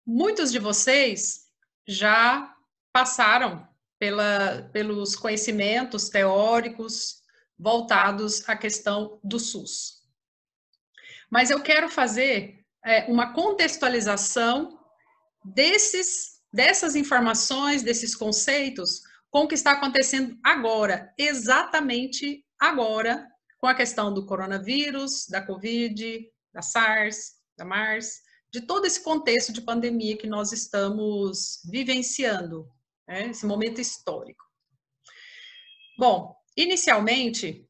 Muitos de vocês já passaram pelos conhecimentos teóricos voltados à questão do SUS. Mas eu quero fazer uma contextualização dessas informações, desses conceitos, com o que está acontecendo agora, exatamente agora, com a questão do coronavírus, da Covid, da SARS, da MARS, de todo esse contexto de pandemia que nós estamos vivenciando, né, esse momento histórico. Bom, inicialmente,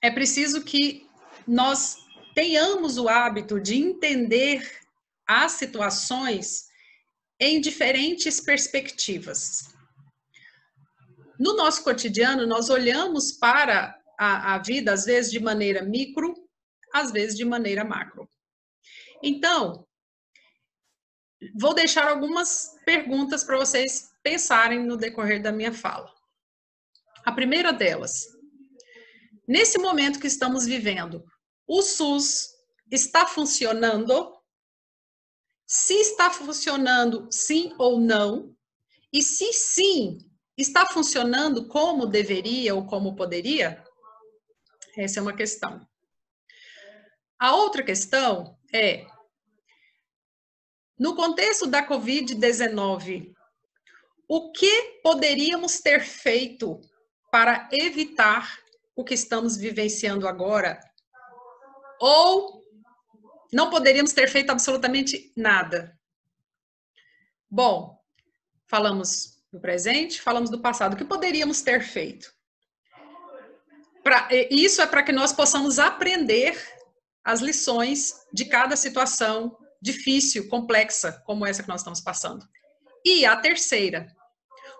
é preciso que nós tenhamos o hábito de entender as situações em diferentes perspectivas. No nosso cotidiano, nós olhamos para a vida, às vezes de maneira micro, às vezes de maneira macro. Então, vou deixar algumas perguntas para vocês pensarem no decorrer da minha fala. A primeira delas, nesse momento que estamos vivendo, o SUS está funcionando? Se está funcionando, sim ou não? E se sim, está funcionando como deveria ou como poderia? Essa é uma questão. A outra questão é, no contexto da Covid-19, o que poderíamos ter feito para evitar o que estamos vivenciando agora? Ou não poderíamos ter feito absolutamente nada? Bom, falamos do presente, falamos do passado. O que poderíamos ter feito? Isso é para que nós possamos aprender as lições de cada situação difícil, complexa, como essa que nós estamos passando. E a terceira,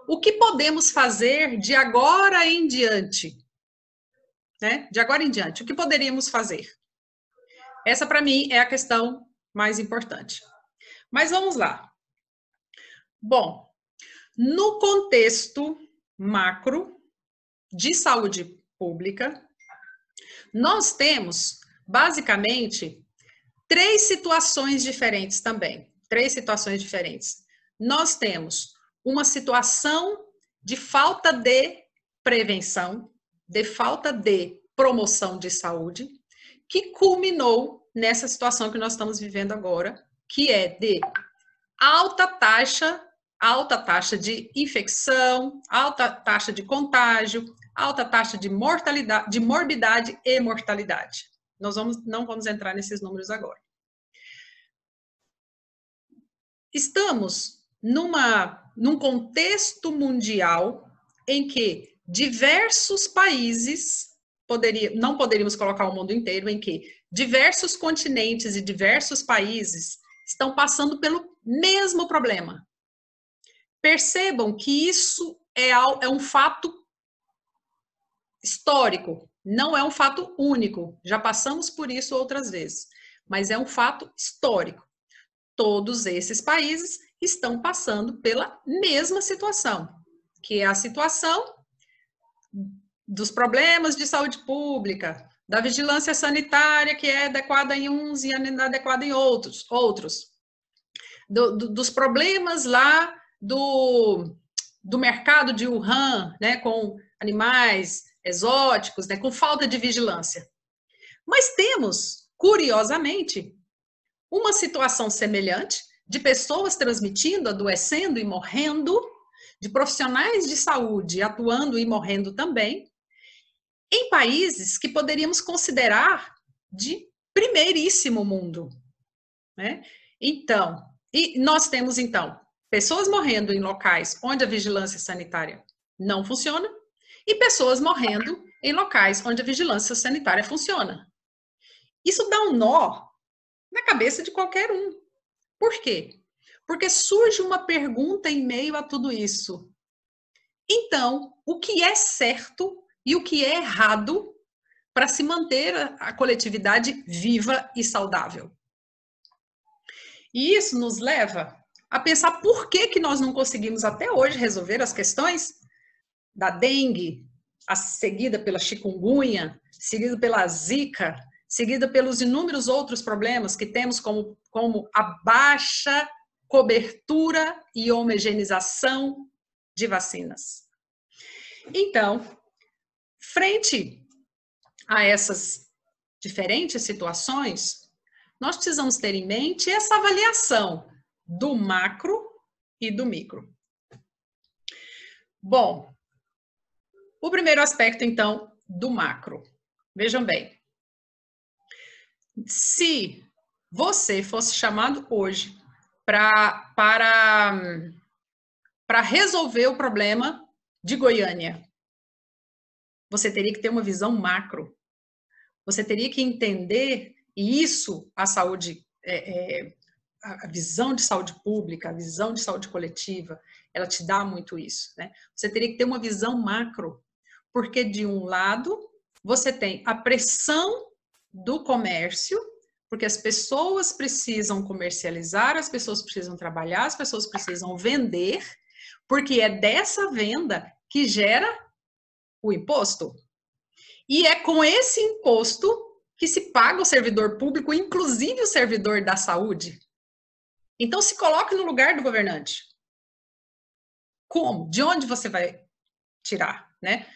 o que podemos fazer de agora em diante? Né? De agora em diante, o que poderíamos fazer? Essa, para mim, é a questão mais importante. Mas vamos lá. Bom, no contexto macro de saúde pública, nós temos, basicamente, três situações diferentes também. Três situações diferentes. Nós temos uma situação de falta de prevenção, de falta de promoção de saúde, que culminou nessa situação que nós estamos vivendo agora, que é de alta taxa de infecção, alta taxa de contágio, alta taxa de mortalidade, de morbidade e mortalidade. Nós não vamos entrar nesses números agora. Estamos num contexto mundial em que diversos países, não poderíamos colocar o mundo inteiro, em que diversos continentes e diversos países estão passando pelo mesmo problema. Percebam que isso é um fato histórico, não é um fato único. Já passamos por isso outras vezes, mas é um fato histórico. Todos esses países estão passando pela mesma situação, que é a situação dos problemas de saúde pública, da vigilância sanitária que é adequada em uns e inadequada em outros. Dos problemas lá do mercado de Wuhan, né, com animais exóticos, né, com falta de vigilância. Mas temos, curiosamente, uma situação semelhante de pessoas transmitindo, adoecendo e morrendo, de profissionais de saúde atuando e morrendo também, em países que poderíamos considerar de primeiríssimo mundo, né? Então, e nós temos, então, pessoas morrendo em locais onde a vigilância sanitária não funciona e pessoas morrendo em locais onde a vigilância sanitária funciona. Isso dá um nó na cabeça de qualquer um. Por quê? Porque surge uma pergunta em meio a tudo isso. Então, o que é certo e o que é errado para se manter a coletividade viva e saudável? E isso nos leva a pensar por que nós não conseguimos até hoje resolver as questões da dengue, seguida pela chikungunya, seguida pela zika, seguida pelos inúmeros outros problemas que temos como a baixa cobertura e homogeneização de vacinas. Então, frente a essas diferentes situações, nós precisamos ter em mente essa avaliação do macro e do micro. Bom, o primeiro aspecto, então, do macro. Vejam bem, se você fosse chamado hoje para resolver o problema de Goiânia, você teria que ter uma visão macro. Você teria que entender, e isso a saúde, a visão de saúde pública, a visão de saúde coletiva, ela te dá muito isso, né? Você teria que ter uma visão macro, porque de um lado você tem a pressão do comércio, porque as pessoas precisam comercializar, as pessoas precisam trabalhar, as pessoas precisam vender, porque é dessa venda que gera o imposto. E é com esse imposto que se paga o servidor público, inclusive o servidor da saúde. Então, se coloque no lugar do governante. Como? De onde você vai tirar, né?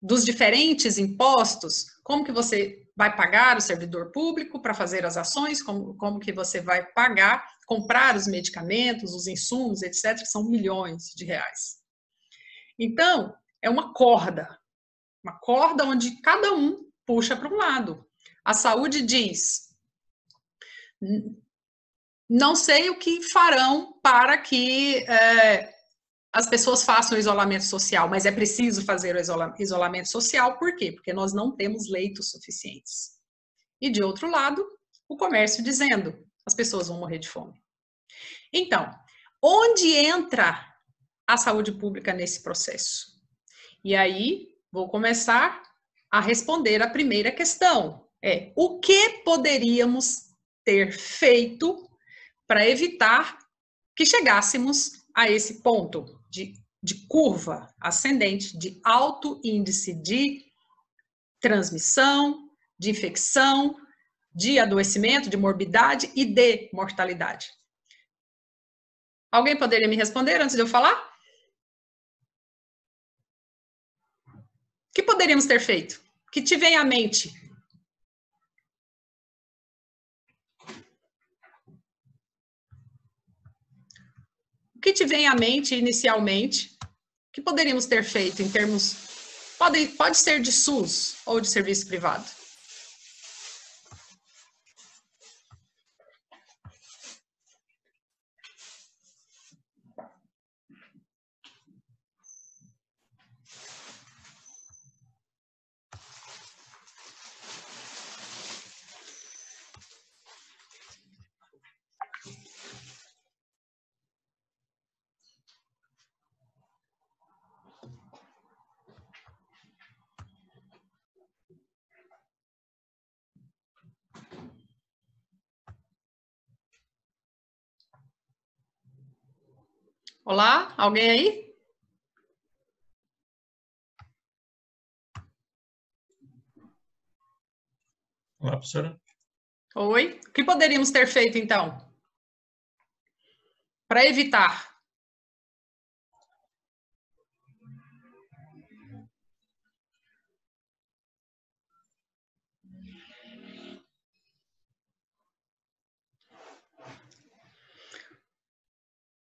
Dos diferentes impostos, como que você vai pagar o servidor público para fazer as ações, como que você vai pagar, comprar os medicamentos, os insumos, etc., que são milhões de reais. Então, é uma corda onde cada um puxa para um lado. A saúde diz, não sei o que farão para que as pessoas façam o isolamento social, mas é preciso fazer o isolamento social, por quê? Porque nós não temos leitos suficientes. E de outro lado, o comércio dizendo, as pessoas vão morrer de fome. Então, onde entra a saúde pública nesse processo? E aí, vou começar a responder a primeira questão. O que poderíamos ter feito para evitar que chegássemos a esse ponto de curva ascendente, de alto índice de transmissão, de infecção, de adoecimento, de morbidade e de mortalidade? Alguém poderia me responder antes de eu falar? O que poderíamos ter feito? O que te vem à mente? O que te vem à mente inicialmente? O que poderíamos ter feito em termos... Pode ser de SUS ou de serviço privado. Olá, alguém aí? Olá, professora. Oi. O que poderíamos ter feito, então? Para evitar?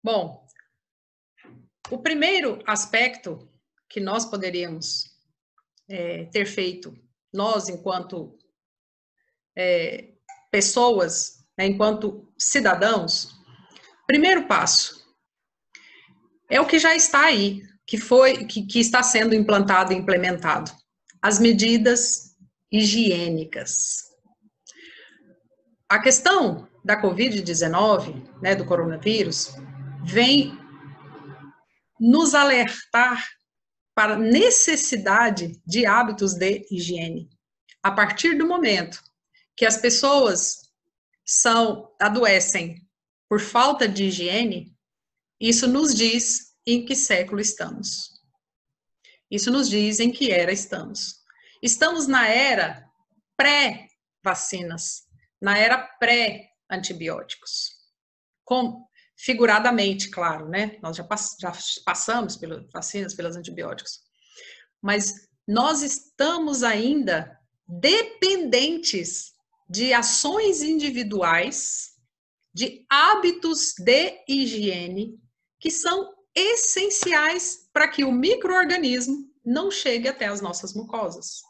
Bom, o primeiro aspecto que nós poderíamos ter feito, nós enquanto pessoas, né, enquanto cidadãos, primeiro passo é o que já está aí, que está sendo implantado e implementado, as medidas higiênicas. A questão da Covid-19, né, do coronavírus, vem nos alertar para a necessidade de hábitos de higiene. A partir do momento que as pessoas adoecem por falta de higiene, isso nos diz em que século estamos. Isso nos diz em que era estamos. Estamos na era pré-vacinas, na era pré-antibióticos. figuradamente, claro, né? Nós já passamos pelas vacinas, pelos antibióticos. Mas nós estamos ainda dependentes de ações individuais, de hábitos de higiene, que são essenciais para que o micro-organismo não chegue até as nossas mucosas.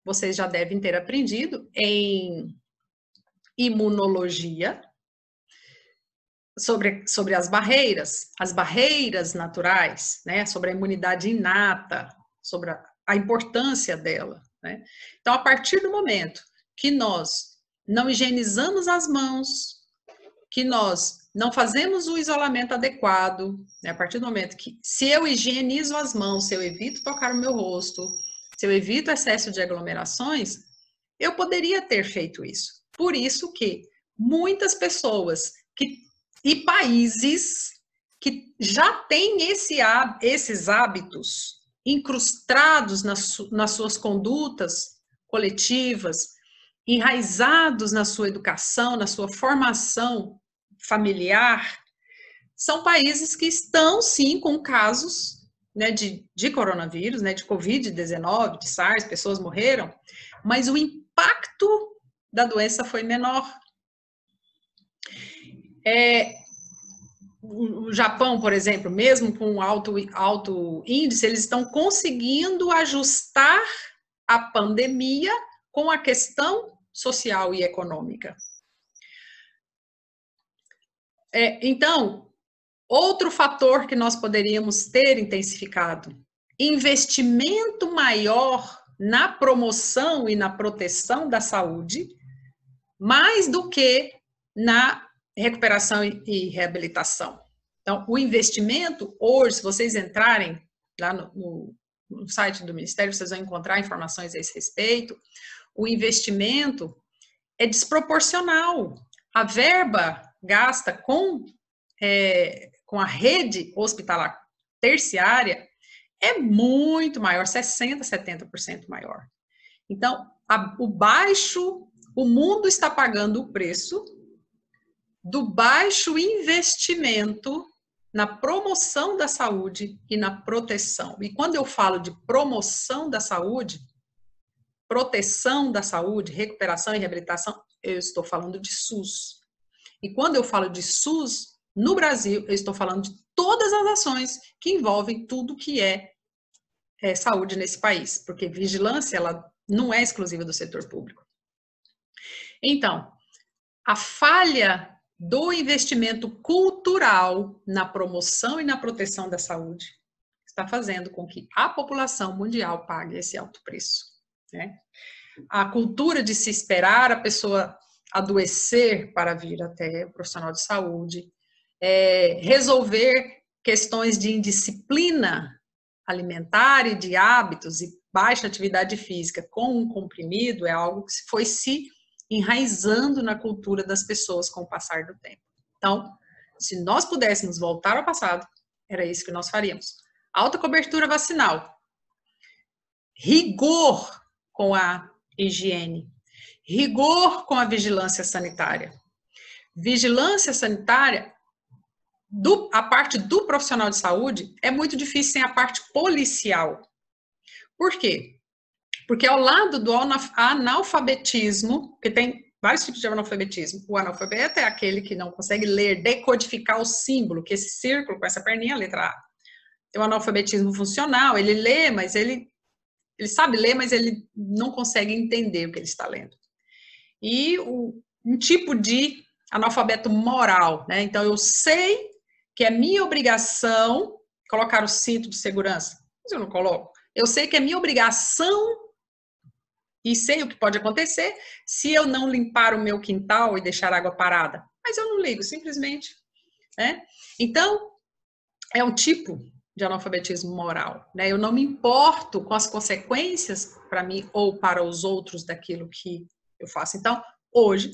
Vocês já devem ter aprendido em imunologia sobre as barreiras naturais, né? Sobre a imunidade inata, sobre a importância dela, né? Então, a partir do momento que nós não higienizamos as mãos, que nós não fazemos o isolamento adequado, né? A partir do momento que, se eu higienizo as mãos, se eu evito tocar o meu rosto, se eu evito excesso de aglomerações, eu poderia ter feito isso. Por isso que muitas pessoas e países que já têm esses hábitos incrustados nas suas condutas coletivas, enraizados na sua educação, na sua formação familiar, são países que estão, sim, com casos, né, de coronavírus, né, de Covid-19, de SARS, pessoas morreram, mas o impacto da doença foi menor. O Japão, por exemplo, mesmo com alto índice, eles estão conseguindo ajustar a pandemia com a questão social e econômica. Então, outro fator que nós poderíamos ter intensificado, investimento maior na promoção e na proteção da saúde, mais do que na recuperação e reabilitação. Então, o investimento, hoje, se vocês entrarem lá no site do Ministério, vocês vão encontrar informações a esse respeito, o investimento é desproporcional. A verba gasta com a rede hospitalar terciária é muito maior, 60%, 70% maior. Então, o mundo está pagando o preço do baixo investimento na promoção da saúde e na proteção. E quando eu falo de promoção da saúde, proteção da saúde, recuperação e reabilitação, eu estou falando de SUS. E quando eu falo de SUS, no Brasil, eu estou falando de todas as ações que envolvem tudo que é saúde nesse país, porque vigilância, ela não é exclusiva do setor público. Então, a falha do investimento cultural na promoção e na proteção da saúde está fazendo com que a população mundial pague esse alto preço, né? A cultura de se esperar a pessoa adoecer para vir até o profissional de saúde, resolver questões de indisciplina alimentar e de hábitos e baixa atividade física com um comprimido é algo que foi se enraizando na cultura das pessoas com o passar do tempo. Então, se nós pudéssemos voltar ao passado, era isso que nós faríamos. Alta cobertura vacinal, rigor com a higiene, rigor com a vigilância sanitária. Vigilância sanitária, a parte do profissional de saúde, é muito difícil sem a parte policial. Por quê? Porque ao lado do analfabetismo, que tem vários tipos de analfabetismo, o analfabeto é aquele que não consegue ler, decodificar o símbolo, que esse círculo com essa perninha, a letra A. Tem o analfabetismo funcional, ele lê, mas ele sabe ler, mas ele não consegue entender o que ele está lendo. E um tipo de analfabeto moral, né? Então, eu sei que é minha obrigação colocar o cinto de segurança, mas eu não coloco. Eu sei que é minha obrigação e sei o que pode acontecer se eu não limpar o meu quintal e deixar água parada. Mas eu não ligo, simplesmente. Né? Então, é um tipo de analfabetismo moral. Né? Eu não me importo com as consequências para mim ou para os outros daquilo que eu faço. Então, hoje,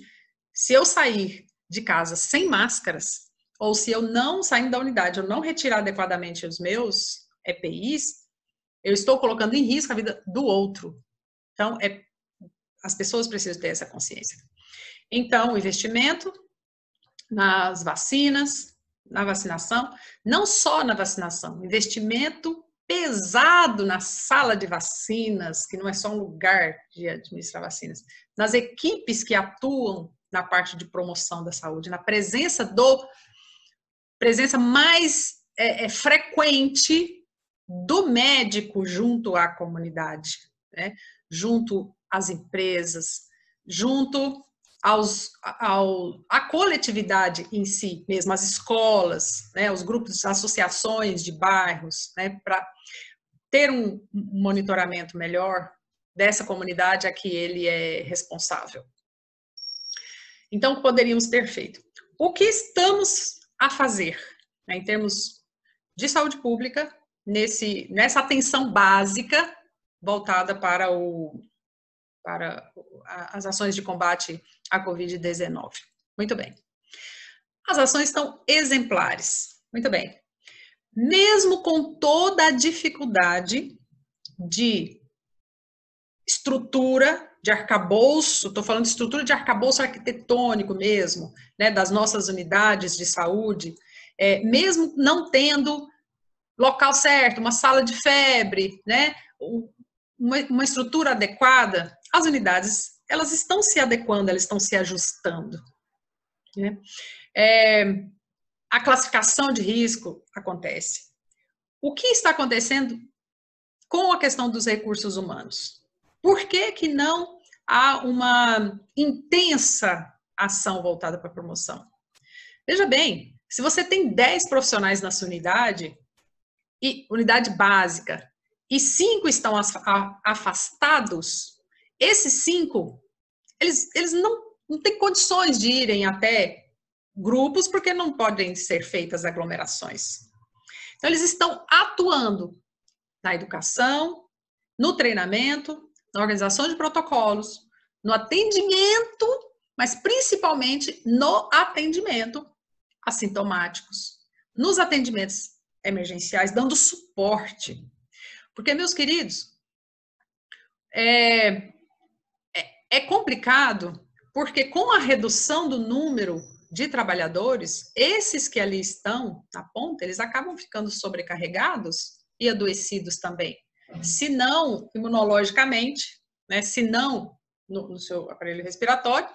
se eu sair de casa sem máscaras, ou se eu não saindo da unidade, eu não retirar adequadamente os meus EPIs, eu estou colocando em risco a vida do outro. Então, as pessoas precisam ter essa consciência. Então, o investimento nas vacinas, na vacinação, não só na vacinação, investimento pesado na sala de vacinas, que não é só um lugar de administrar vacinas, nas equipes que atuam na parte de promoção da saúde, na presença mais frequente do médico junto à comunidade, né? Junto às empresas, junto à coletividade em si, mesmo as escolas, né, os grupos, associações de bairros, né, para ter um monitoramento melhor dessa comunidade a que ele é responsável. Então, o que poderíamos ter feito? O que estamos a fazer, né, em termos de saúde pública, nessa atenção básica voltada para as ações de combate à Covid-19. Muito bem. As ações estão exemplares. Muito bem. Mesmo com toda a dificuldade de estrutura, de arcabouço, estou falando de estrutura de arcabouço arquitetônico mesmo, né, das nossas unidades de saúde, mesmo não tendo local certo, uma sala de febre, né, uma estrutura adequada, as unidades, elas estão se adequando, elas estão se ajustando, né? A classificação de risco acontece. O que está acontecendo com a questão dos recursos humanos? Por que não há uma intensa ação voltada para a promoção? Veja bem, se você tem 10 profissionais na sua unidade básica, e 5 estão afastados, esses 5, eles não têm condições de irem até grupos, porque não podem ser feitas aglomerações. Então, eles estão atuando na educação, no treinamento, na organização de protocolos, no atendimento, mas principalmente no atendimento assintomáticos, nos atendimentos emergenciais, dando suporte. Porque, meus queridos, é complicado, porque com a redução do número de trabalhadores, esses que ali estão na ponta, eles acabam ficando sobrecarregados e adoecidos também. Se não imunologicamente, né, se não no seu aparelho respiratório,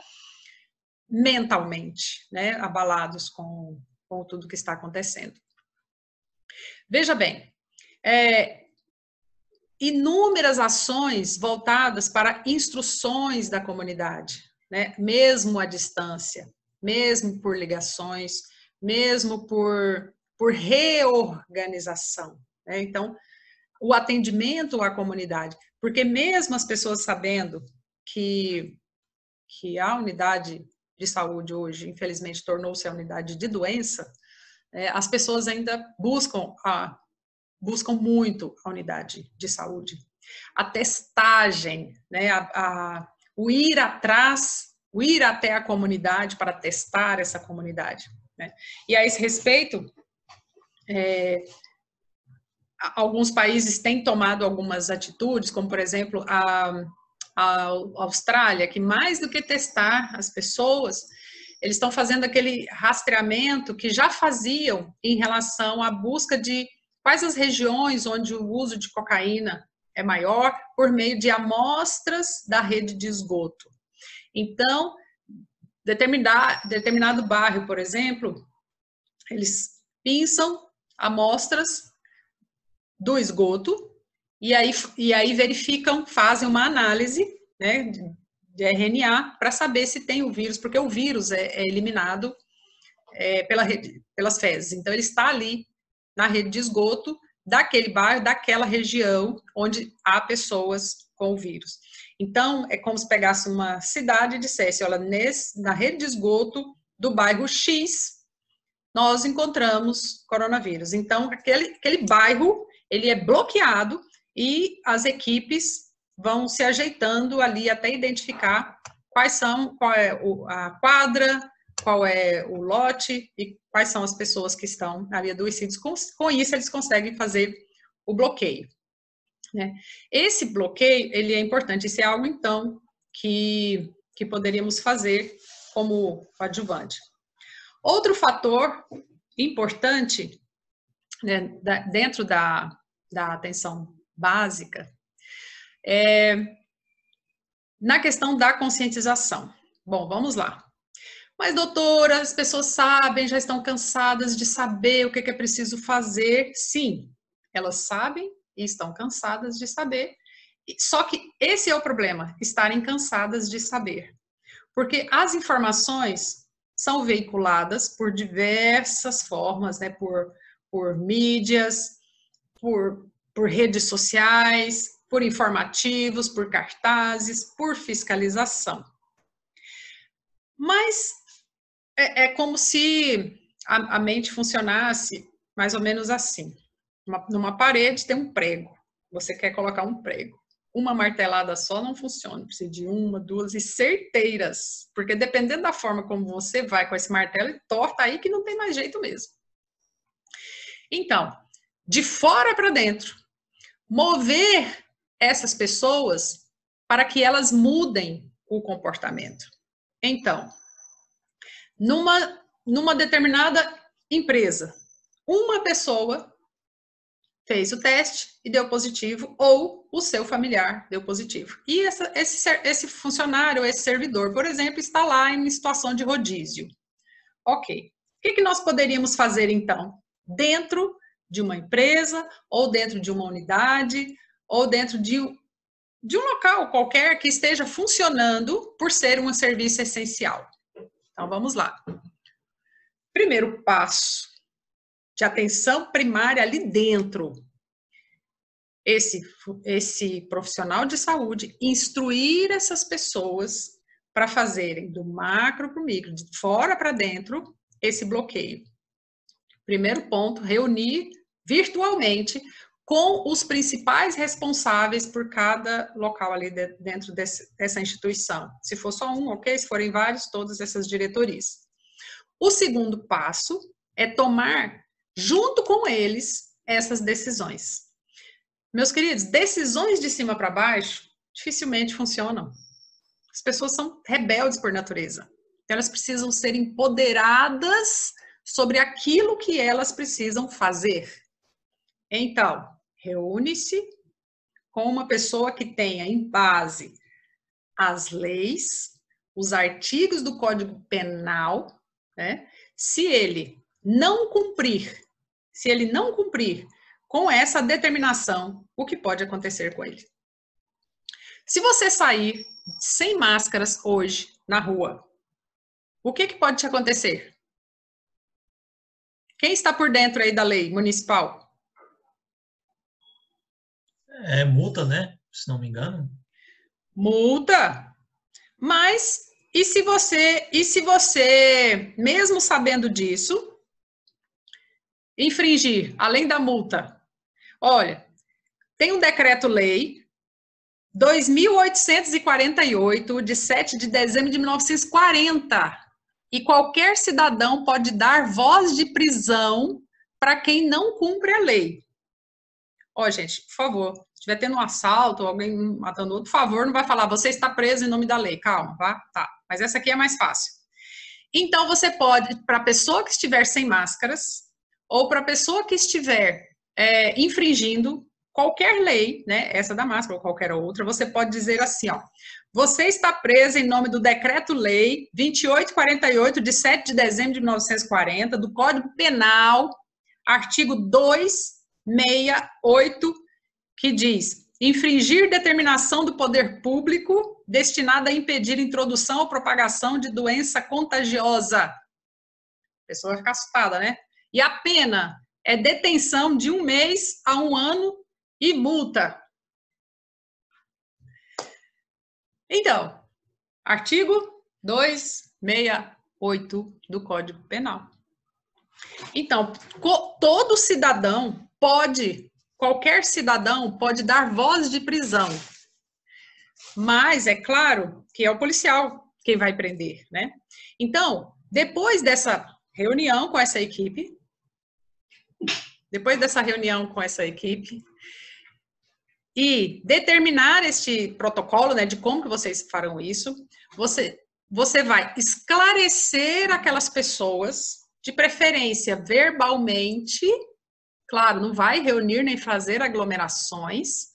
mentalmente, né, abalados com tudo que está acontecendo. Veja bem, inúmeras ações voltadas para instruções da comunidade, né? Mesmo à distância, mesmo por ligações, mesmo por reorganização, né? Então, o atendimento à comunidade, porque mesmo as pessoas sabendo que a unidade de saúde hoje, infelizmente, tornou-se a unidade de doença, as pessoas ainda buscam muito a unidade de saúde. A testagem, né, o ir atrás, o ir até a comunidade para testar essa comunidade, né? E a esse respeito, alguns países têm tomado algumas atitudes, como, por exemplo, a Austrália, que mais do que testar as pessoas, eles estão fazendo aquele rastreamento que já faziam em relação à busca de quais as regiões onde o uso de cocaína é maior, por meio de amostras da rede de esgoto. Então, determinado bairro, por exemplo, eles pinçam amostras do esgoto e aí verificam, fazem uma análise, né, de RNA para saber se tem o vírus, porque o vírus é eliminado pelas fezes. Então, ele está ali na rede de esgoto daquele bairro, daquela região onde há pessoas com o vírus. Então, é como se pegasse uma cidade e dissesse, olha, na rede de esgoto do bairro X, nós encontramos coronavírus. Então, aquele bairro, ele é bloqueado e as equipes vão se ajeitando ali até identificar qual é a quadra, qual é o lote e quais são as pessoas que estão ali adoecidas. Com isso, eles conseguem fazer o bloqueio, né? Esse bloqueio, ele é importante. Isso é algo, então, que poderíamos fazer como adjuvante. Outro fator importante, né, dentro da atenção básica, na questão da conscientização. Bom, vamos lá. Mas, doutora, as pessoas sabem, já estão cansadas de saber o que é preciso fazer. Sim, elas sabem e estão cansadas de saber. Só que esse é o problema, estarem cansadas de saber. Porque as informações são veiculadas por diversas formas, né? Por mídias, por redes sociais, por informativos, por cartazes, por fiscalização. Mas é como se a mente funcionasse mais ou menos assim. Numa parede tem um prego. Você quer colocar um prego. Uma martelada só não funciona. Precisa de uma, duas e certeiras. Porque dependendo da forma como você vai com esse martelo, ele torta aí que não tem mais jeito mesmo. Então, de fora para dentro, mover essas pessoas para que elas mudem o comportamento. Então, numa determinada empresa, uma pessoa fez o teste e deu positivo, ou o seu familiar deu positivo. E esse funcionário, esse servidor, por exemplo, está lá em situação de rodízio. Ok. O que nós poderíamos fazer, então? Dentro de uma empresa, ou dentro de uma unidade, ou dentro de um local qualquer que esteja funcionando por ser um serviço essencial. Então, vamos lá. Primeiro passo de atenção primária ali dentro. Esse profissional de saúde instruir essas pessoas para fazerem do macro para o micro, de fora para dentro, esse bloqueio. Primeiro ponto, reunir virtualmente com os principais responsáveis por cada local ali dentro dessa instituição. Se for só um, ok? Se forem vários, todas essas diretorias. O segundo passo é tomar, junto com eles, essas decisões. Meus queridos, decisões de cima para baixo dificilmente funcionam. As pessoas são rebeldes por natureza. Elas precisam ser empoderadas sobre aquilo que elas precisam fazer. Então, reúne-se com uma pessoa que tenha em base as leis, os artigos do Código Penal, né? Se ele não cumprir com essa determinação, o que pode acontecer com ele? Se você sair sem máscaras hoje na rua, o que pode te acontecer? Quem está por dentro aí da lei municipal? É multa, né? Se não me engano. Multa. Mas e se você, mesmo sabendo disso, infringir, além da multa? Olha, tem um decreto-lei 2.848, de 7 de dezembro de 1940, e qualquer cidadão pode dar voz de prisão para quem não cumpre a lei. Ó, gente, por favor, se estiver tendo um assalto, alguém matando outro, por favor, não vai falar, você está preso em nome da lei. Calma, tá? Mas essa aqui é mais fácil. Então, você pode, para a pessoa que estiver sem máscaras, ou para a pessoa que estiver infringindo qualquer lei, né, essa da máscara ou qualquer outra, você pode dizer assim, ó, você está preso em nome do Decreto-Lei 2848, de 7 de dezembro de 1940, do Código Penal, artigo 268, que diz: infringir determinação do poder público destinada a impedir introdução ou propagação de doença contagiosa. A pessoa vai ficar assustada, né? E a pena é detenção de 1 mês a 1 ano e multa. Então, artigo 268 do Código Penal. Então, todo cidadão pode, qualquer cidadão pode dar voz de prisão. Mas é claro que é o policial quem vai prender, né? Então, depois dessa reunião com essa equipe, e determinar este protocolo, né, de como que vocês farão isso, você vai esclarecer aquelas pessoas de preferência verbalmente, claro, não vai reunir nem fazer aglomerações,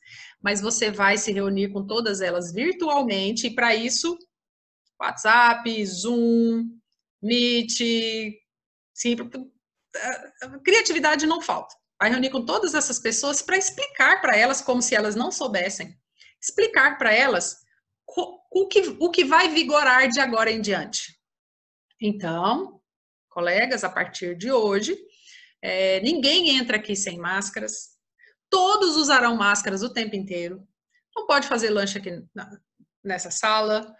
mas você vai se reunir com todas elas virtualmente, e para isso, WhatsApp, Zoom, Meet, sim, criatividade não falta. Vai reunir com todas essas pessoas para explicar para elas, como se elas não soubessem, explicar para elas o que vai vigorar de agora em diante. Então, colegas, a partir de hoje, ninguém entra aqui sem máscaras, todos usarão máscaras o tempo inteiro, não pode fazer lanche aqui nessa sala,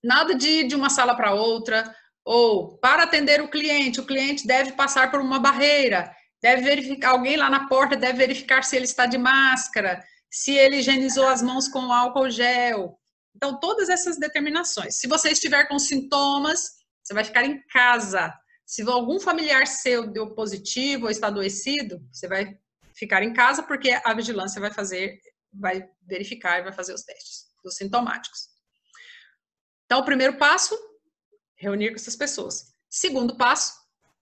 nada de uma sala para outra, ou para atender o cliente deve passar por uma barreira, deve verificar, alguém lá na porta deve verificar se ele está de máscara, se ele higienizou as mãos com álcool gel. Então, todas essas determinações. Se você estiver com sintomas, você vai ficar em casa. Se algum familiar seu deu positivo ou está adoecido, você vai ficar em casa, porque a vigilância vai verificar e vai fazer os testes dos sintomáticos. Então, o primeiro passo, reunir com essas pessoas. Segundo passo,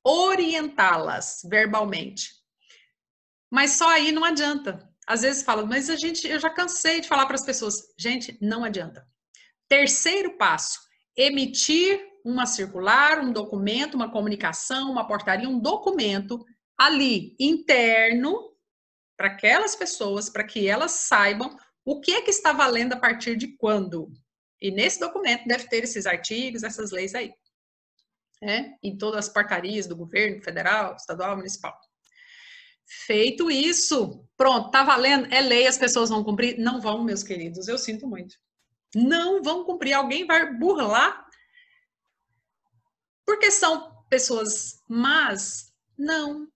orientá-las verbalmente. Mas só aí não adianta. Às vezes fala, mas eu já cansei de falar para as pessoas. Gente, não adianta. Terceiro passo, emitir uma circular, um documento, uma comunicação, uma portaria, um documento ali, interno, para aquelas pessoas, para que elas saibam o que é que está valendo a partir de quando. E nesse documento deve ter esses artigos, essas leis aí. Em todas as portarias do governo federal, estadual, municipal. Feito isso, pronto, tá valendo, é lei, as pessoas vão cumprir? Não vão, meus queridos, eu sinto muito. Não vão cumprir, alguém vai burlar. Porque são pessoas más? Não.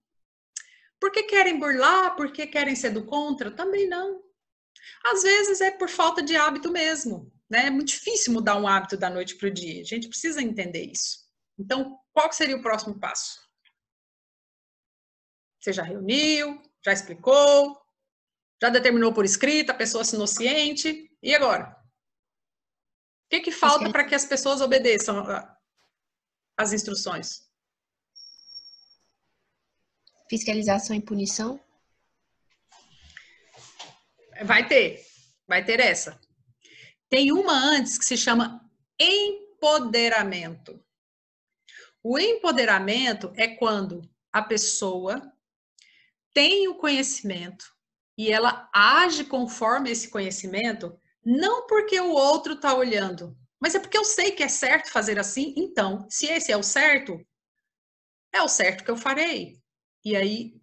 Porque querem burlar? Porque querem ser do contra? Também não. Às vezes é por falta de hábito mesmo, né? É muito difícil mudar um hábito da noite para o dia. A gente precisa entender isso. Então, qual seria o próximo passo? Você já reuniu, já explicou, já determinou por escrito, a pessoa assinou ciente, e agora? O que falta para que as pessoas obedeçam as instruções? Fiscalização e punição? Vai ter essa. Tem uma antes que se chama empoderamento. O empoderamento é quando a pessoa tem o conhecimento e ela age conforme esse conhecimento, não porque o outro está olhando, mas é porque eu sei que é certo fazer assim, então, se esse é o certo que eu farei. E aí,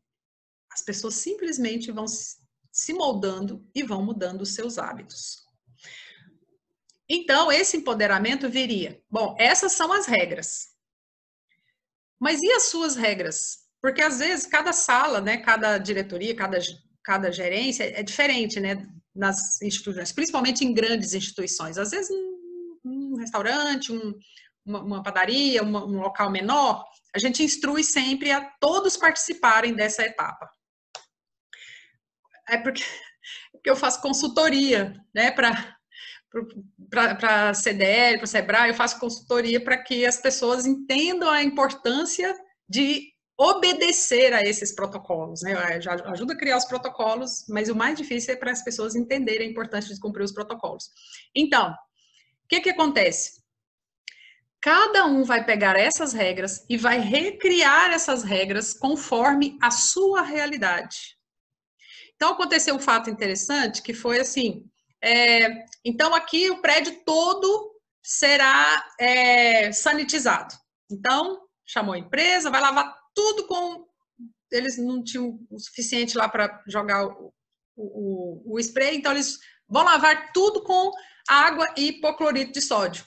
as pessoas simplesmente vão se moldando e vão mudando os seus hábitos. Então, esse empoderamento viria, bom, essas são as regras. Mas e as suas regras? Porque, às vezes, cada sala, né, cada diretoria, cada gerência é diferente, né, nas instituições, principalmente em grandes instituições. Às vezes, um restaurante, uma padaria, um local menor, a gente instrui sempre a todos participarem dessa etapa. É porque eu faço consultoria, né, para a CDL, para o SEBRAE, eu faço consultoria para que as pessoas entendam a importância de obedecer a esses protocolos, né? Já ajuda a criar os protocolos, mas o mais difícil é para as pessoas entenderem a importância de cumprir os protocolos. Então, o que acontece? Cada um vai pegar essas regras e vai recriar essas regras conforme a sua realidade. Então, aconteceu um fato interessante que foi assim, então aqui o prédio todo será sanitizado. Então, chamou a empresa, vai lavar tudo com... Eles não tinham o suficiente lá para jogar o spray, então eles vão lavar tudo com água e hipoclorito de sódio.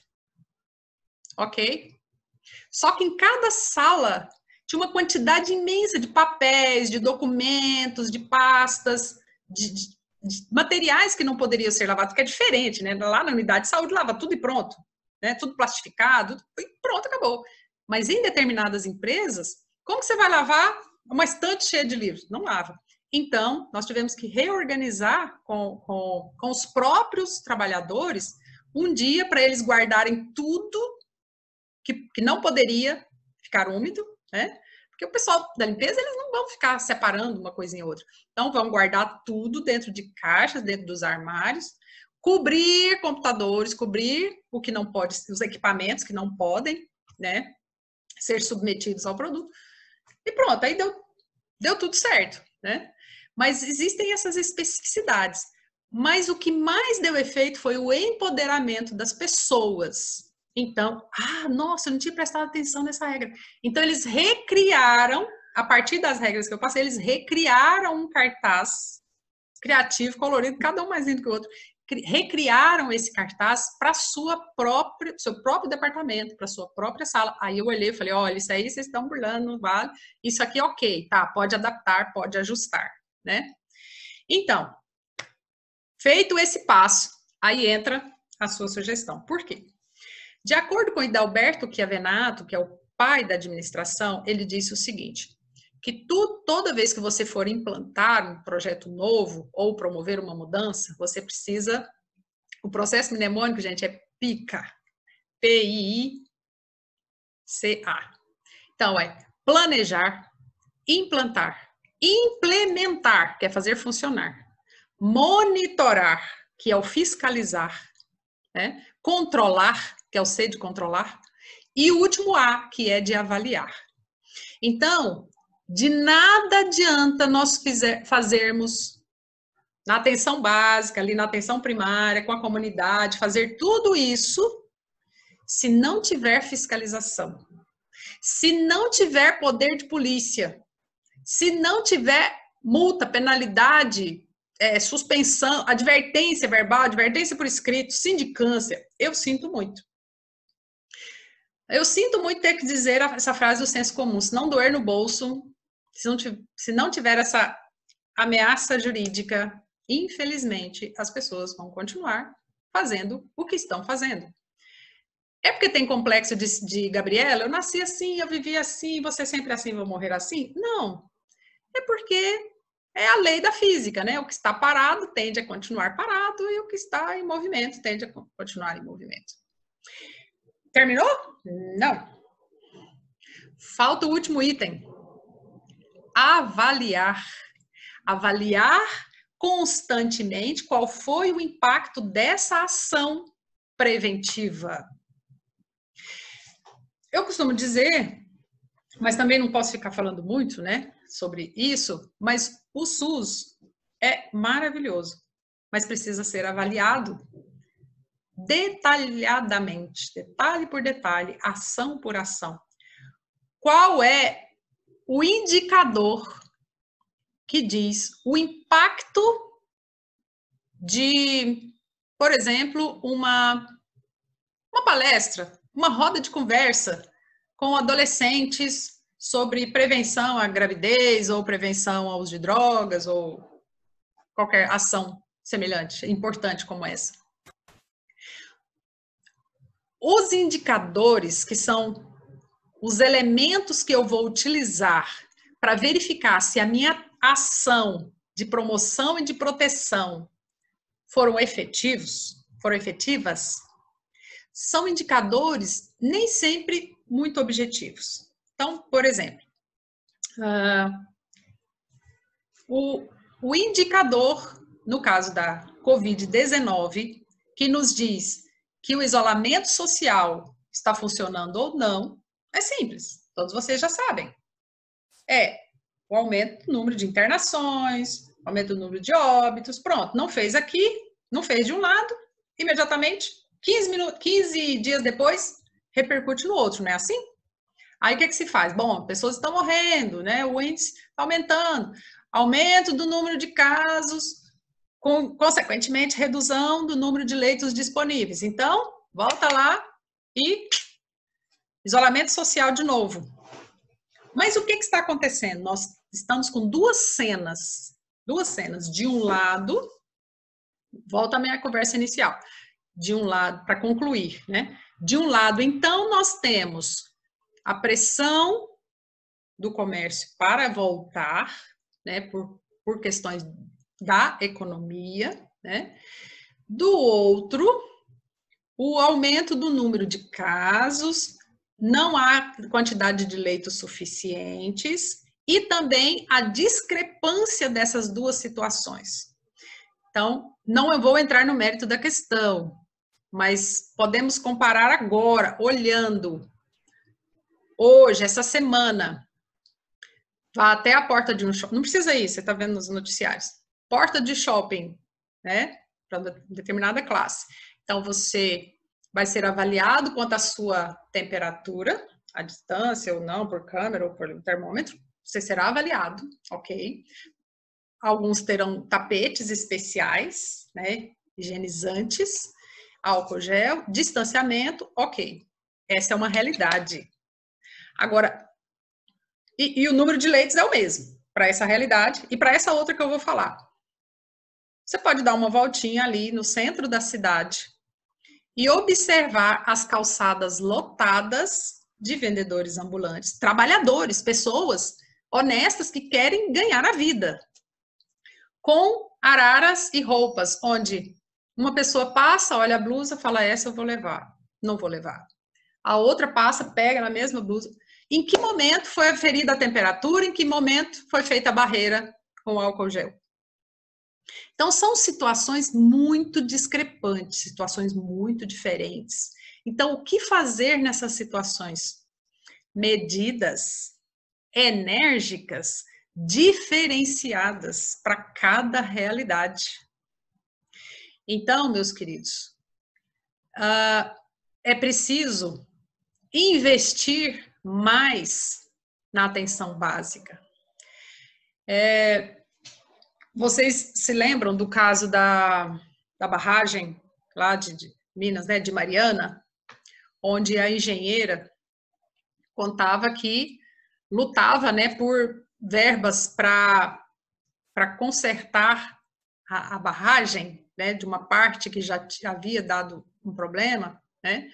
Ok? Só que em cada sala tinha uma quantidade imensa de papéis, de documentos, de pastas, de materiais que não poderiam ser lavados, que é diferente, né? Lá na unidade de saúde lava tudo e pronto, né? Tudo plastificado, e pronto, acabou. Mas em determinadas empresas, como que você vai lavar uma estante cheia de livros? Não lava. Então, nós tivemos que reorganizar com os próprios trabalhadores um dia para eles guardarem tudo que não poderia ficar úmido, né? Porque o pessoal da limpeza, eles não vão ficar separando uma coisa em outra. Então, vão guardar tudo dentro de caixas, dentro dos armários, cobrir computadores, cobrir o que não pode, os equipamentos que não podem, né, ser submetidos ao produto. E pronto, aí deu tudo certo, né? Mas existem essas especificidades. Mas o que mais deu efeito foi o empoderamento das pessoas. Então, nossa, eu não tinha prestado atenção nessa regra. Então, eles recriaram, a partir das regras que eu passei, eles recriaram um cartaz criativo, colorido, cada um mais lindo que o outro. Recriaram esse cartaz para seu próprio departamento, para sua própria sala. Aí eu olhei e falei, olha, isso aí vocês estão burlando, não vale. Isso aqui ok, tá, pode adaptar, pode ajustar, né? Então, feito esse passo, aí entra a sua sugestão. Por quê? De acordo com Hidalberto Chiavenato, que é o pai da administração, ele disse o seguinte, que toda vez que você for implantar um projeto novo ou promover uma mudança, você precisa... O processo mnemônico, gente, é PICA. P-I-I-C-A. Então, é planejar, implantar, implementar, que é fazer funcionar, monitorar, que é o fiscalizar, né? Controlar, que é o C de controlar, e o último A, que é de avaliar. Então, de nada adianta nós fazermos na atenção básica, ali na atenção primária, com a comunidade, fazer tudo isso se não tiver fiscalização, se não tiver poder de polícia, se não tiver multa, penalidade, suspensão, advertência verbal, advertência por escrito, sindicância. Eu sinto muito. Eu sinto muito ter que dizer essa frase do senso comum, se não doer no bolso, se não tiver essa ameaça jurídica, infelizmente, as pessoas vão continuar fazendo o que estão fazendo. É porque tem complexo de Gabriela, eu nasci assim, eu vivi assim, você sempre assim, vou morrer assim? Não. É porque é a lei da física, né? O que está parado tende a continuar parado e o que está em movimento tende a continuar em movimento. Terminou? Não. Falta o último item. Avaliar. Avaliar constantemente qual foi o impacto dessa ação preventiva. Eu costumo dizer, mas também não posso ficar falando muito, né, sobre isso, mas o SUS é maravilhoso, mas precisa ser avaliado detalhadamente, detalhe por detalhe, ação por ação. Qual é o indicador que diz o impacto de, por exemplo, uma palestra, uma roda de conversa com adolescentes sobre prevenção à gravidez ou prevenção ao uso de drogas ou qualquer ação semelhante, importante como essa. Os indicadores, que são os elementos que eu vou utilizar para verificar se a minha ação de promoção e de proteção foram efetivas, são indicadores nem sempre muito objetivos. Então, por exemplo, o indicador, no caso da Covid-19, que nos diz que o isolamento social está funcionando ou não, é simples, todos vocês já sabem. É o aumento do número de internações, aumento do número de óbitos, pronto, não fez aqui, não fez de um lado, imediatamente, 15 dias depois, repercute no outro, não é assim? Aí o que se faz? Bom, pessoas estão morrendo, né? O índice está aumentando, aumento do número de casos, consequentemente, redução do número de leitos disponíveis. Então, volta lá e isolamento social de novo. Mas o que está acontecendo? Nós estamos com duas cenas. De um lado, volta à minha conversa inicial. De um lado, para concluir, né? De um lado, então, nós temos a pressão do comércio para voltar, né? Por questões da economia, né? Do outro, o aumento do número de casos, não há quantidade de leitos suficientes e também a discrepância dessas duas situações. Então, não vou entrar no mérito da questão, mas podemos comparar agora, olhando hoje, essa semana, vá até a porta de um shopping, não precisa ir, você está vendo nos noticiários, porta de shopping, né, para determinada classe. Então, você vai ser avaliado quanto à sua temperatura, a distância ou não, por câmera ou por termômetro, você será avaliado, ok? Alguns terão tapetes especiais, né, higienizantes, álcool gel, distanciamento, ok. Essa é uma realidade. Agora, e o número de leitos é o mesmo, para essa realidade e para essa outra que eu vou falar. Você pode dar uma voltinha ali no centro da cidade e observar as calçadas lotadas de vendedores ambulantes, trabalhadores, pessoas honestas que querem ganhar a vida, com araras e roupas, onde uma pessoa passa, olha a blusa, fala, essa eu vou levar, não vou levar. A outra passa, pega na mesma blusa. Em que momento foi aferida a temperatura? Em que momento foi feita a barreira com álcool gel? Então, são situações muito discrepantes, situações muito diferentes. Então, o que fazer nessas situações? Medidas enérgicas, diferenciadas para cada realidade. Então, meus queridos, é preciso investir mais na atenção básica. Vocês se lembram do caso da barragem lá de Minas, né, de Mariana, onde a engenheira contava que lutava, né, por verbas para consertar a barragem, né, de uma parte que já havia dado um problema, né,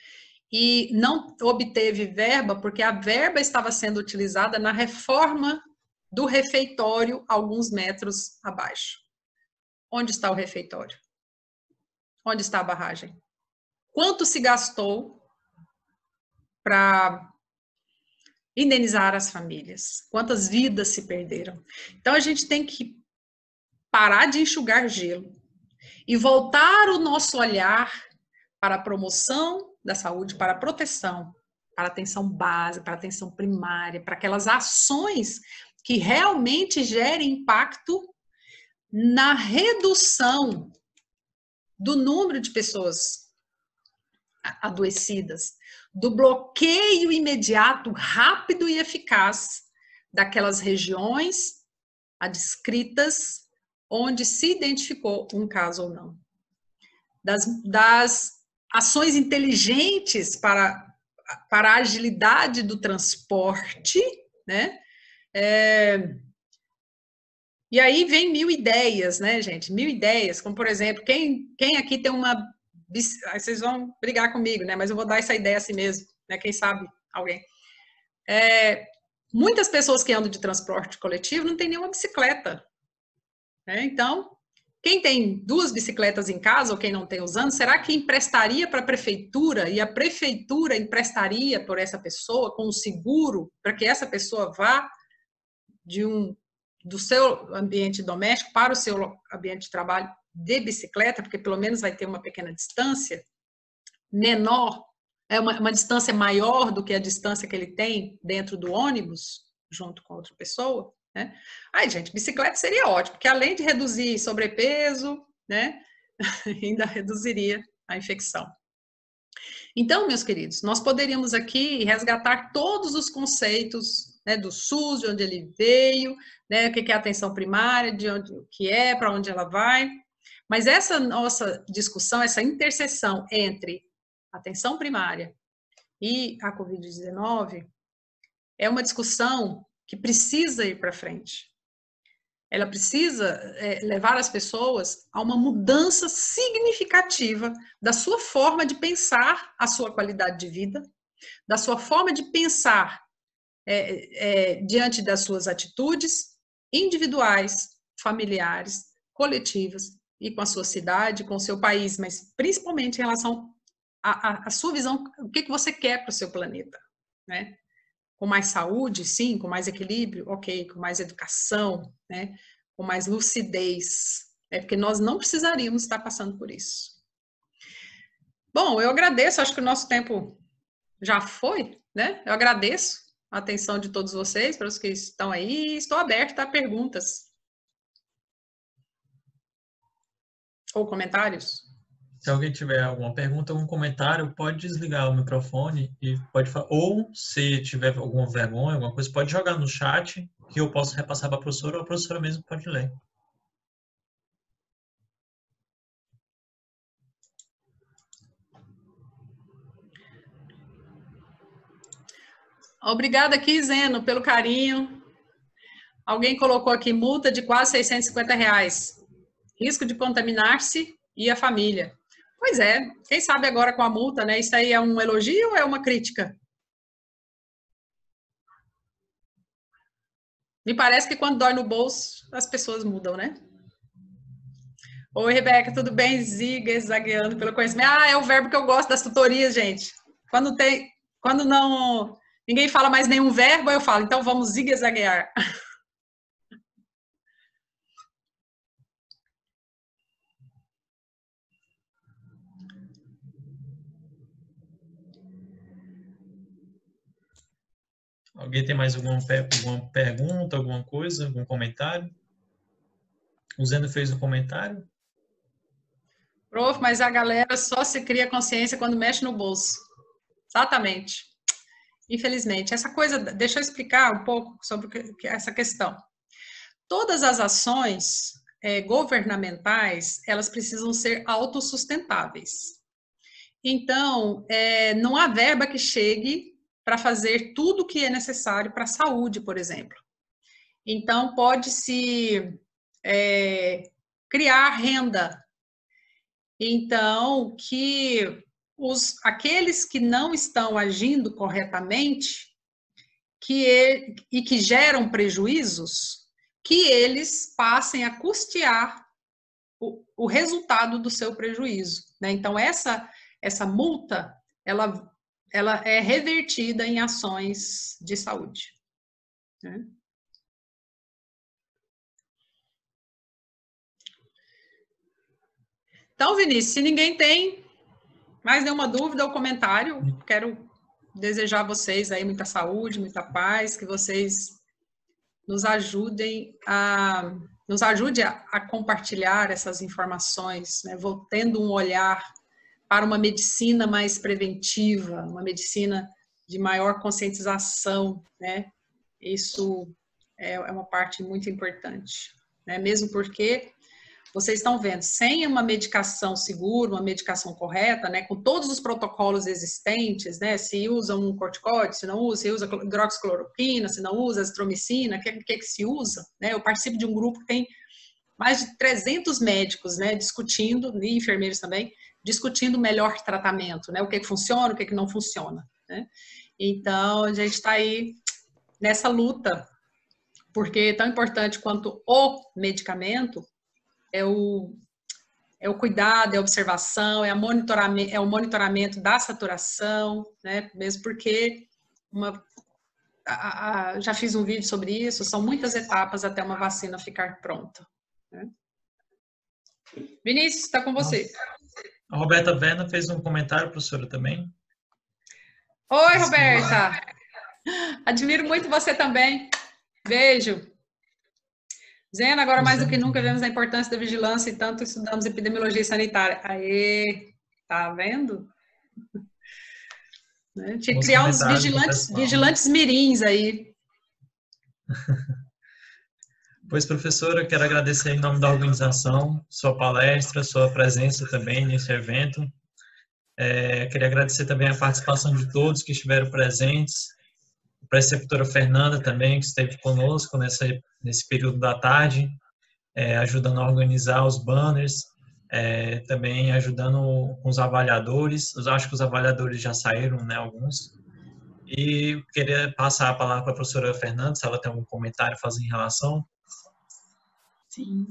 e não obteve verba porque a verba estava sendo utilizada na reforma do refeitório alguns metros abaixo. Onde está o refeitório? Onde está a barragem? Quanto se gastou para indenizar as famílias? Quantas vidas se perderam? Então, a gente tem que parar de enxugar gelo e voltar o nosso olhar para a promoção da saúde, para a proteção, para a atenção básica, para a atenção primária, para aquelas ações que realmente gerem impacto na redução do número de pessoas adoecidas, do bloqueio imediato, rápido e eficaz daquelas regiões adscritas onde se identificou um caso ou não. Das ações inteligentes para a agilidade do transporte, né? E aí vem 1000 ideias, né, gente? 1000 ideias, como por exemplo, quem aqui tem uma... Aí vocês vão brigar comigo, né? Mas eu vou dar essa ideia assim mesmo, né? Quem sabe alguém. Muitas pessoas que andam de transporte coletivo não tem nenhuma bicicleta, né? Então, quem tem 2 bicicletas em casa, ou quem não tem usando, será que emprestaria para a prefeitura e a prefeitura emprestaria por essa pessoa com um seguro para que essa pessoa vá do seu ambiente doméstico para o seu ambiente de trabalho de bicicleta, porque pelo menos vai ter uma pequena distância menor, uma distância maior do que a distância que ele tem dentro do ônibus, junto com outra pessoa, né? Ai, gente, bicicleta seria ótimo, porque além de reduzir sobrepeso, né, ainda reduziria a infecção. Então, meus queridos, nós poderíamos aqui resgatar todos os conceitos, né, do SUS, de onde ele veio, né, o que é a atenção primária, de onde que é, para onde ela vai. Mas essa nossa discussão, essa interseção entre atenção primária e a Covid-19 é uma discussão que precisa ir para frente. Ela precisa levar as pessoas a uma mudança significativa da sua forma de pensar a sua qualidade de vida, da sua forma de pensar diante das suas atitudes individuais, familiares, coletivas e com a sua cidade, com o seu país, mas principalmente em relação à sua visão, o que você quer para o seu planeta. né? Com mais saúde, sim, com mais equilíbrio, ok, com mais educação, né? Com mais lucidez, porque nós não precisaríamos estar passando por isso. Bom, eu agradeço, acho que o nosso tempo já foi, né? Eu agradeço a atenção de todos vocês, para os que estão aí, estou aberta a perguntas ou comentários. Se alguém tiver alguma pergunta, algum comentário, pode desligar o microfone e pode falar. Ou, se tiver alguma vergonha, alguma coisa, pode jogar no chat, que eu posso repassar para a professora, ou a professora mesmo pode ler. Obrigada aqui, Zeno, pelo carinho. Alguém colocou aqui multa de quase R$650. Risco de contaminar-se e a família. Pois é, quem sabe agora com a multa, né? Isso aí é um elogio ou é uma crítica? Me parece que quando dói no bolso, as pessoas mudam, né? Oi, Rebeca, tudo bem? Zigue-zagueando pelo conhecimento. Ah, é o verbo que eu gosto das tutorias, gente. Quando não, ninguém fala mais nenhum verbo, eu falo, então vamos zigue-zaguear. Alguém tem mais alguma pergunta, alguma coisa, algum comentário? O Zeno fez um comentário. Prof, mas a galera só se cria consciência quando mexe no bolso. Exatamente. Infelizmente. Essa coisa, deixa eu explicar um pouco sobre essa questão. Todas as ações governamentais, elas precisam ser autossustentáveis. Então, não há verba que chegue para fazer tudo o que é necessário para a saúde, por exemplo. Então, pode-se criar renda. Então, que aqueles que não estão agindo corretamente e que geram prejuízos, que eles passem a custear o resultado do seu prejuízo, né? Então, essa multa, ela é revertida em ações de saúde, né? Então, Vinícius, se ninguém tem mais nenhuma dúvida ou comentário, quero desejar a vocês aí muita saúde, muita paz, que vocês nos ajude a compartilhar essas informações, né? Vou tendo um olhar para uma medicina mais preventiva, uma medicina de maior conscientização, né? Isso é uma parte muito importante, né? Mesmo porque vocês estão vendo, sem uma medicação segura, uma medicação correta, né, com todos os protocolos existentes, né, se usa um corticóide, se não usa, se usa hidroxicloroquina, se não usa azitromicina, o que se usa, né? Eu participo de um grupo que tem mais de 300 médicos, né, discutindo, e enfermeiros também, discutindo o melhor tratamento, né, o que funciona, o que não funciona, né? Então, a gente está aí nessa luta, porque tão importante quanto o medicamento é o cuidado, é a observação, é o monitoramento da saturação, né? Mesmo porque já fiz um vídeo sobre isso, são muitas etapas até uma vacina ficar pronta, né? Vinícius, está com você. A Roberta Werner fez um comentário, professora, também. Oi, Roberta! Admiro muito você também. Beijo. Zena, agora mais do que nunca vemos a importância da vigilância e tanto estudamos epidemiologia sanitária. Aê, tá vendo? Né? Tinha que criar uns vigilantes mirins aí. Pois, professora, quero agradecer em nome da organização, sua palestra, sua presença também nesse evento. Queria agradecer também a participação de todos que estiveram presentes, a preceptora Fernanda também, que esteve conosco nesse período da tarde, ajudando a organizar os banners, também ajudando com os avaliadores. Eu acho que os avaliadores já saíram, né, alguns. E queria passar a palavra para a professora Fernanda, se ela tem algum comentário a fazer em relação. Sim,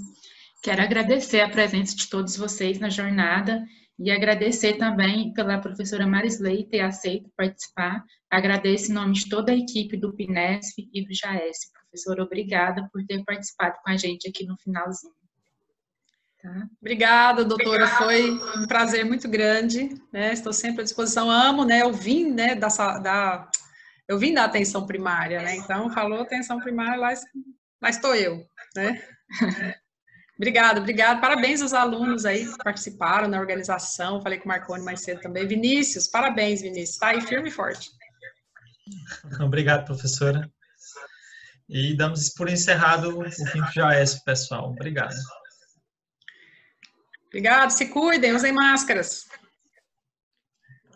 quero agradecer a presença de todos vocês na jornada E agradecer também pela professora Marisley ter aceito participar. Agradeço em nome de toda a equipe do PINESF e do JAS. Professora, obrigada por ter participado com a gente aqui no finalzinho. Tá? Obrigada, doutora. Foi um prazer muito grande, né? Estou sempre à disposição. Amo, né? Eu vim, né, eu vim da atenção primária, né? Então, falou atenção primária, lá estou eu, né? Obrigada. Parabéns aos alunos aí que participaram na organização. Falei com o Marconi mais cedo também. Vinícius, parabéns, Vinícius. Está aí firme e forte. Obrigado, professora. E damos por encerrado o 5º JAS, pessoal. Obrigado. Obrigado, se cuidem, usem máscaras.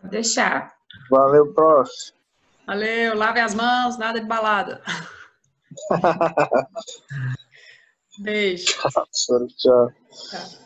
Vou deixar. Valeu, prof. Valeu, lavem as mãos, nada de balada. Beijo. Tchau. Tchau.